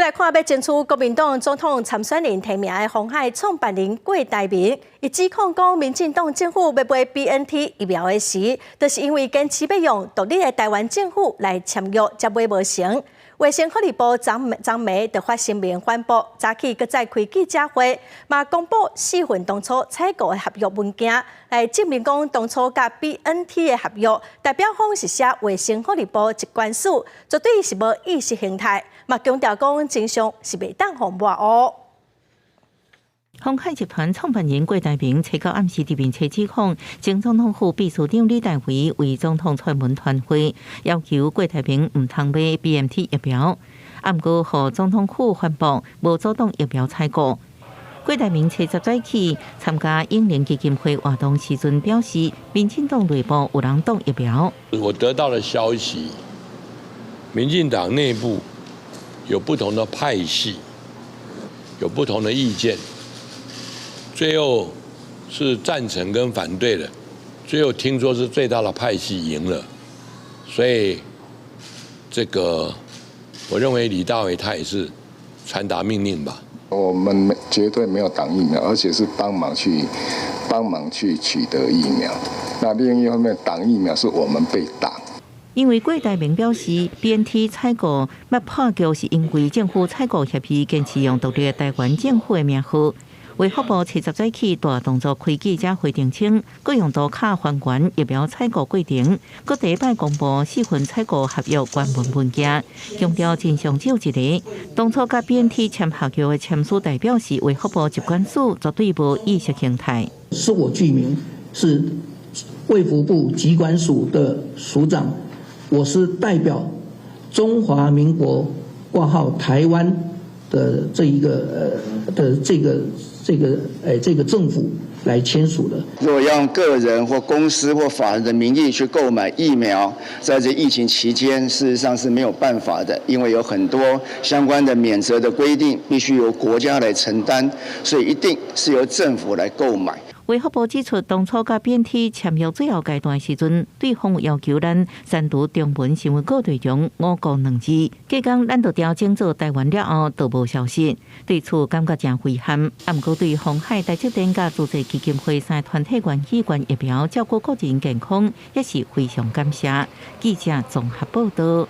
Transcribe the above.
来看要争取国民党总统参选人提名的鸿海创办人郭台铭，伊指控讲，民进党政府要买 BNT 疫苗的时，就是因为坚持要用独立的台湾政府来签约，才买无成。卫生福利部昨暝就发声明反驳，早起搁再开记者会，嘛公布4份当初采购的合约文件，来证明讲当初甲 BNT 的合约代表方是写卫生福利部一关署，绝对是无意识形态，嘛强调讲真相是袂当互抹黑。鸿海集团创办人郭台铭初到暗时伫面车指控，前总统府秘书长李大为为总统传闻团会，要求郭台铭唔通买 BNT 疫苗。暗过互总统府反驳，无主动疫苗采购。郭台铭初10早起参加英联基金会活动时阵表示，民进党内部有人动疫苗。我得到的消息，民进党内部有不同的派系，有不同的意见。最后是赞成跟反对的，最后听说是最大的派系赢了，所以这个我认为李大为他也是传达命令吧。我们绝对没有挡疫苗，而且是帮忙去取得疫苗。那另一方面，挡疫苗是我们被挡。因为郭台铭表示 ，BNT 采购要破局，是因为政府采购协议坚持用独立的台湾政府的名号。卫福部初10早起大动作开记者会澄清，各用图卡还原疫苗采购过程，搁第一摆公布4份采购合约原文文件，强调真相只有一个。当初甲 BNT 签合约的签署代表是卫福部疾管署，绝对无意识形态。是我具名，是卫福部疾管署的署长，我是代表中华民国挂号台湾的这个政府来签署的。如果要用个人或公司或法人的名义去购买疫苗，在这疫情期间，事实上是没有办法的，因为有很多相关的免责的规定，必须由国家来承担，所以一定是由政府来购买。卫福部指出，当初甲 BNT 签约最后阶段时阵，对方要求咱删除中文新闻稿内容5个2字，隔天咱就调整做台湾了后，都无消息。对此感觉真遗憾。不过对鸿海台积电甲组织基金会3团体愿意疫苗照顾个人健康，也是非常感谢。记者综合报道。